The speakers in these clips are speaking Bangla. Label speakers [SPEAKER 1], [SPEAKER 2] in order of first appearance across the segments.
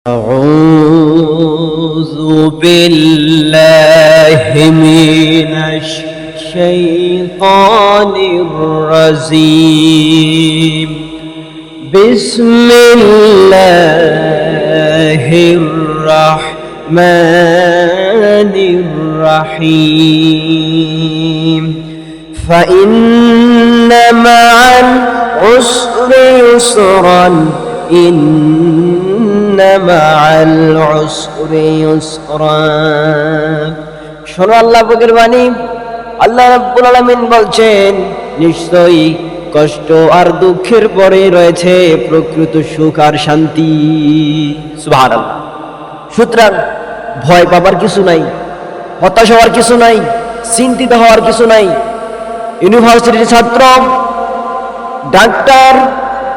[SPEAKER 1] أعوذ بالله من الشيطان الرجيم بسم الله الرحمن الرحيم فإن مع العسر يسرا إن مع العسر يسرا। শোনো আল্লাহ পাকের বাণী। আল্লাহ রাব্বুল আলামিন বলছেন, নিশ্চয়ই কষ্ট আর দুঃখের পরে রয়েছে প্রকৃত সুখ আর শান্তি। সুবহানাল্লাহ। সুতরাং ভয় পাবার কিছু নাই, হতাশ হওয়ার কিছু নাই, চিন্তিত হওয়ার কিছু নাই। ইউনিভার্সিটির ছাত্র, ডাক্তার,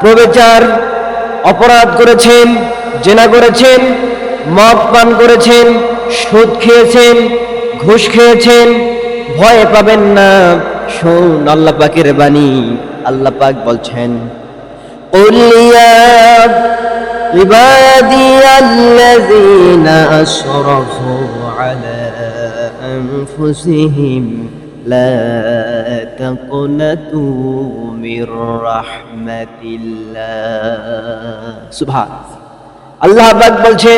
[SPEAKER 1] প্রফেসর অপরাধ করেছেন, জেনা করেছেন, মদ পান করেছেন, সুদ খেয়েছেন, ঘুষ খেয়েছেন, ভয় পাবেন না। শোন আল্লাহ পাকের বাণী। আল্লাহ পাক বলছেন, قُلْ يَا عِبَادِيَ الَّذِينَ أَسْرَفُوا عَلَى أَنفُسِهِمْ لا تقنطوا من رحمة الله। সুবহান আল্লাহ পাক বলছে,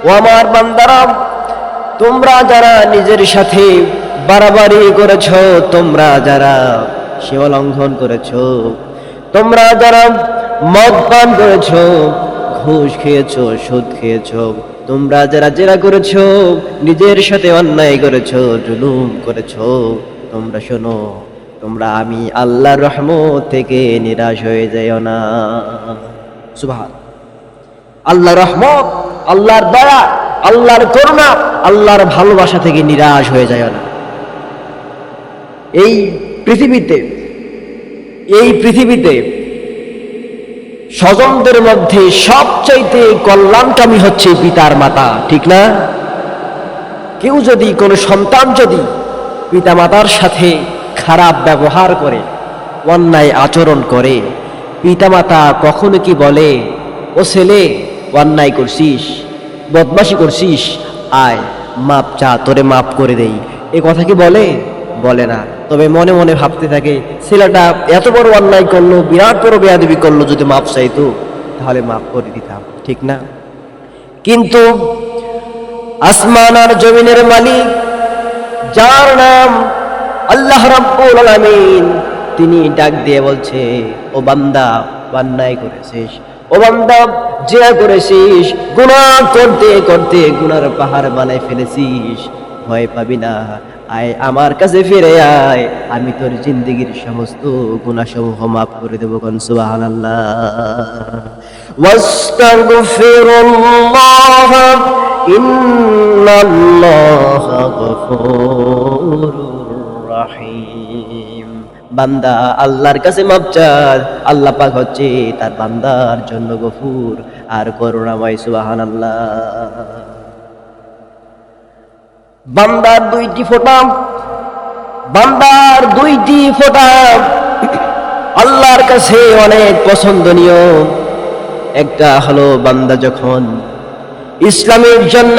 [SPEAKER 1] ও আমার বান্দারা, তোমরা যারা নিজের সাথে বাড়াবাড়ি করেছো, তোমরা যারা সীমা লঙ্ঘন করেছো, তোমরা যারা মদ পান করেছো, ঘুষ খেয়েছো, সুদ খেয়েছো, তোমরা যারা জেরা করেছো, নিজের সাথে অন্যায় করেছো, জুলুম করেছো, তোমরা শোনো, তোমরা আমি আল্লাহর রহমত থেকে নিরাশ হয়ে যাইও না। সুবহান। আল্লাহর রহমত, আল্লাহর দয়া, আল্লাহর করুণা, আল্লাহর ভালোবাসা থেকে নিরাশ হয়ে যাইও না। এই পৃথিবীতে স্বজনদের মধ্যে সবচাইতে কল্যাণকামী হচ্ছে পিতার মাতা, ঠিক না? কেউ যদি, কোনো সন্তান যদি পিতা মাতার সাথে খারাপ ব্যবহার করে, অন্যায় আচরণ করে, পিতা মাতা কখনো কি বলে, ও ছেলে অন্যায় করছিস, বদমাশি করছিস, আয় মাপ চা, তোরে মাপ করে দেই, এ কথা কি বলে? বলে না। তবে মনে মনে ভাবতে থাকে, ছেলেটা এত বড় অন্যায় করলো, বিরাট বড় বেয়াদবি করলো, যদি মাপ চাইতো তাহলে মাপ করে দিতাম, ঠিক না? কিন্তু আসমান আর জমিনের মালিক, যার নাম আল্লাহ রাব্বুল আলামিন, তিনি ডাক দিয়ে বলছে, ও বান্দা অন্যায় করেছিস, ও বান্দা জিনা করেছিস, গুনাহ করতে করতে গুনার পাহাড় বানায় ফেলেছিস, ভয় পাবি না, আয় আমার কাছে ফিরে আয়, আমি তোর জিন্দেগির সমস্ত গুনাহসমূহ মাফ করে দেব। কোন সুবহানাল্লাহ। ওয়াস্তাগফিরুল্লাহ ইন্নাল্লাহা গফুরুর রহিম। বান্দা আল্লাহর কাছে মাপ চায়, আল্লাহ পাক হচ্ছে তার বান্দার জন্য গফুর আর করুণাময়। সুবহানাল্লাহ। বান্দার দুইটি ফোঁটা আল্লাহর কাছে অনেক পছন্দনীয়। একটা হলো, বান্দা যখন ইসলামের জন্য,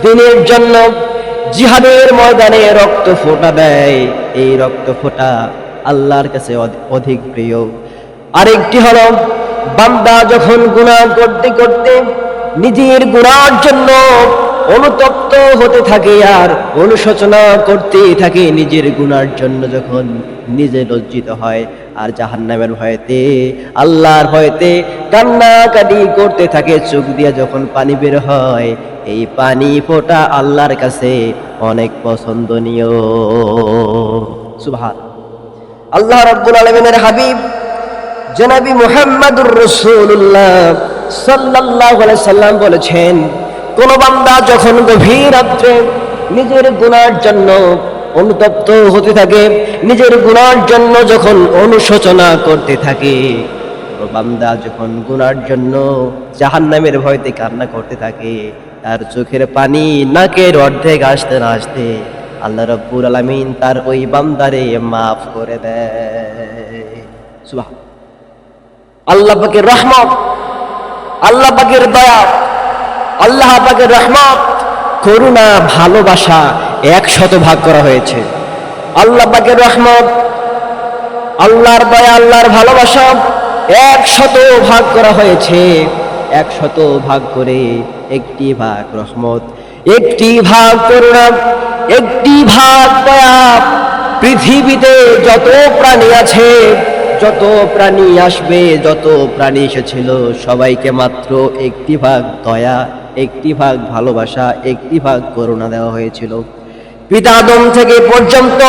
[SPEAKER 1] দ্বীনের জন্য জিহাদের ময়দানে রক্ত ফোঁটা দেয়, এই রক্ত ফোঁটা আল্লাহর কাছে অধিক প্রিয়। আরেকটি হলো, বান্দা যখন গুনাহ করতে করতে নিজের গুনাহর জন্য অনুতপ্ত হতে থাকে আর অনুশোচনা করতে থাকে, নিজের গুনার জন্য যখন নিজে লজ্জিত হয় আর জাহান্নামের ভয়তে, আল্লাহর ভয়তে কান্নাকাটি করতে থাকে, চোখ দিয়ে যখন পানি বের হয়, এই পানি ফোঁটা আল্লাহর কাছে অনেক পছন্দনীয়। সুবহান। আল্লাহ রাব্বুল আলামিনের হাবিব জনাবি মুহাম্মদুর রাসূলুল্লাহ সাল্লাল্লাহু আলাইহি সাল্লাম বলেছেন, কোন বান্দা যখন গভীর রাত্রে নিজের গুনার জন্য অনুতপ্ত হতে থাকে, নিজের গুনার জন্য যখন অনুশোচনা করতে থাকে, কোন বান্দা যখন গুনার জন্য জাহান্নামের ভয়তে কান্না করতে থাকে, তার চোখের পানি নাকের অর্ধেক আসতে না আসতে আল্লাহ রাব্বুল আলামিন তার ওই বান্দারে মাফ করে দেয়। সুবহান। আল্লাহ পাকের রহমত আল্লাহ পাকের দয়া, আল্লাহ পাকের রহমত, করুণা, ভালোবাসা 100 ভাগ করা হয়েছে। আল্লাহ পাকের রহমত, আল্লাহর দয়া, আল্লাহর ভালোবাসা 100 ভাগ করা হয়েছে। 100 ভাগ করে 1টি ভাগ রহমত, 1টি ভাগ করুণা, 1টি ভাগ দয়া। পৃথিবীতে যত প্রাণী আছে, যত প্রাণী আসবে, যত প্রাণী এসেছিল, সবাইকে মাত্র 1টি ভাগ দয়া, 1টি ভাগ ভালোবাসা, 1টি ভাগ করুণা দেওয়া হয়েছিল। পিতা আদম থেকে পর্যন্ত,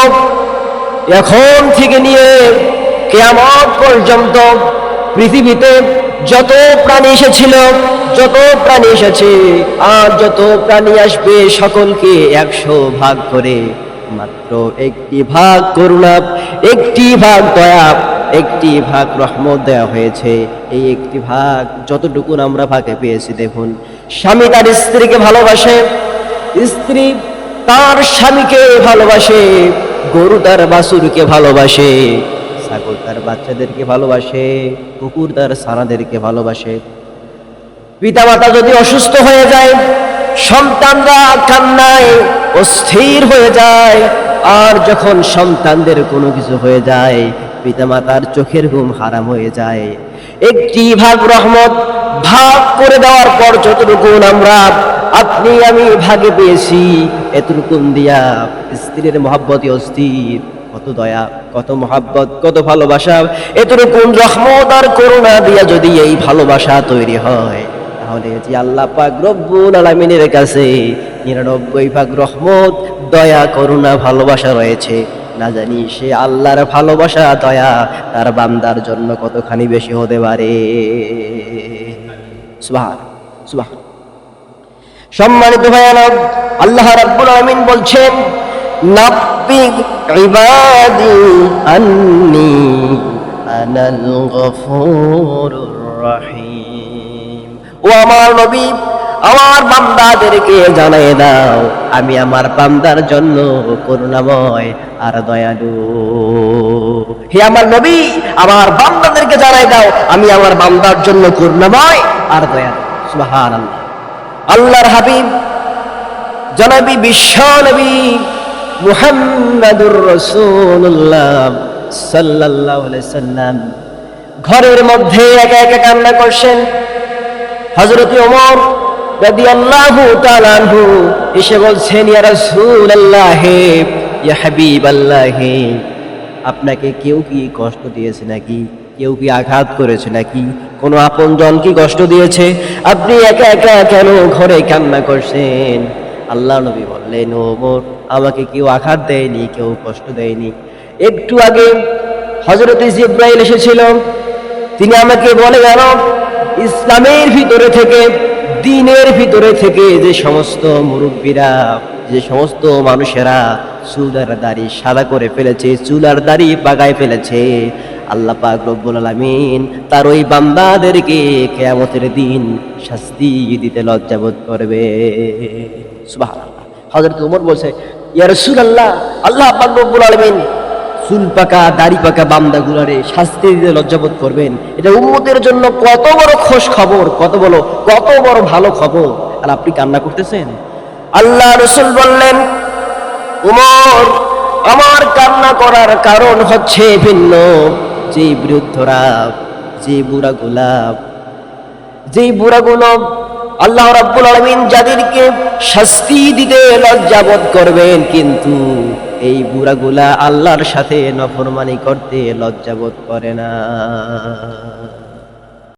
[SPEAKER 1] এখন থেকে নিয়ে কিয়ামত পর্যন্ত পৃথিবীতে যত প্রাণী এসেছিল, যত প্রাণী এসেছে, আর যত প্রাণী আসবে, সকলকে 100 ভাগ করে মাত্র 1টি ভাগ করুণা, 1টি ভাগ দয়া, 1টি ভাগ রহমত দেওয়া হয়েছে। এই 1টি ভাগ যতটুকু আমরা ভাগে পেয়েছি, দেখুন, স্বামী তার স্ত্রীকে ভালোবাসে, স্ত্রী তার স্বামীকে ভালোবাসে, গরু তার বাছুরকে ভালোবাসে, ছাগল তার বাচ্চাদেরকে ভালোবাসে, কুকুর তার ছানাদেরকে ভালোবাসে। পিতামাতা যদি অসুস্থ হয়ে যায়, সন্তানরা কান্নায় অস্থির হয়ে যায়, আর যখন সন্তানদের কোনো কিছু হয়ে যায়, পিতামাতার চোখের ঘুম হারাম হয়ে যায়। 1টি ভাগ রহমত ভাগ করে দেওয়ার পর যতটুকু আমরা, আপনি আমি ভাগে পেয়েছি, এতটুকু দিয়া স্ত্রীর মহব্বতে অস্থির, কত দয়া, কত মহব্বত, কত ভালোবাসা, এতটুকু রহমত আর করুণা দিয়া যদি এই ভালোবাসা তৈরি হয়, তাহলে যে আল্লাহ পাক রব্বুল আলামিনের কাছে 99 ভাগ রহমত, দয়া, করুণা, ভালোবাসা রয়েছে। না জানি সে আল্লাহর ভালোবাসা, দয়া তার বান্দার জন্য কতখানি বেশি হতে পারে। সুবহান সুবহান। সম্মানিত ভাইয়েরা, আল্লাহ রাব্বুল আলামিন বলছেন, নাব্বি ইবাদি আন্নী আনাল গফুরুর রহিম। ও আমার নবী, আমার বান্দাদেরকে জানিয়ে দাও, আমি আমার বান্দার জন্য করুণাময় আর দয়ালু। হে আমার নবী, আমার বান্দাদেরকে জানিয়ে দাও, আমি আমার বান্দার জন্য করুণাময় আর দয়ালু। সুবহানাল্লাহ। আল্লাহর হাবিব জনাবি বিশ্ব নবী মুহাম্মাদুর রাসূলুল্লাহ সাল্লাল্লাহু আলাইহি সাল্লাম ঘরের মধ্যে একা একা কান্না করছেন। হযরত ওমর রাদিয়াল্লাহু তাআলা আনহু এসে বলছেন, ইয়া রাসূলুল্লাহ, ইয়া হাবিবাল্লাহ, আপনাকে কেউ কি কষ্ট দিয়েছে নাকি? কেউ কি আঘাত করেছে নাকি? কোনো আপনজন কি কষ্ট দিয়েছে? আপনি একা একা কেন ঘরে কান্না করছেন? আল্লাহ নবী বললেন, ওমর, আমাকে কেউ আঘাত দেয়নি, কেউ কষ্ট দেয়নি। একটু আগে হযরত জিবরাইল এসেছিল, তিনি আমাকে বলে গেল, ইসলামের ভিতরে থেকে, দ্বীনের ভিতরে থেকে যে সমস্ত মুরব্বীরা, যে সমস্ত মানুষেরা চুলার দাড়ি সাদা করে ফেলেছে, চুলার দাড়ি পাকায় ফেলেছে, আল্লাহ পাক রব্বুল আলামিন তার ওই বান্দাদেরকে কিয়ামতের দিন শাস্তি দিতে লজ্জাবোধ করবে। সুবহানাল্লাহ। হযরত ওমর বলছে, ইয়া রাসূলুল্লাহ, আল্লাহ পাক রব্বুল আলামিন চুল পাকা দাড়ি পাকা বান্দাগুলারে শাস্তি দিতে লজ্জাবোধ করবেন। এটা উম্মতের জন্য কত বড় খুশ খবর, কত বড় ভালো খবর, আর আপনি কান্না করতেছেন। আল্লাহ রাসূল বললেন, ওমর, আমার কান্না করার কারণ হচ্ছে ভিন্ন। যে বৃদ্ধরা, যে বুড়াগুলো আল্লাহ রাব্বুল আলামিন যাদেরকে শাস্তি দিতে লজ্জাবোধ করবেন, কিন্তু এই বুড়াগুলা আল্লাহর সাথে নফরমানি করতে লজ্জাবোধ করে না।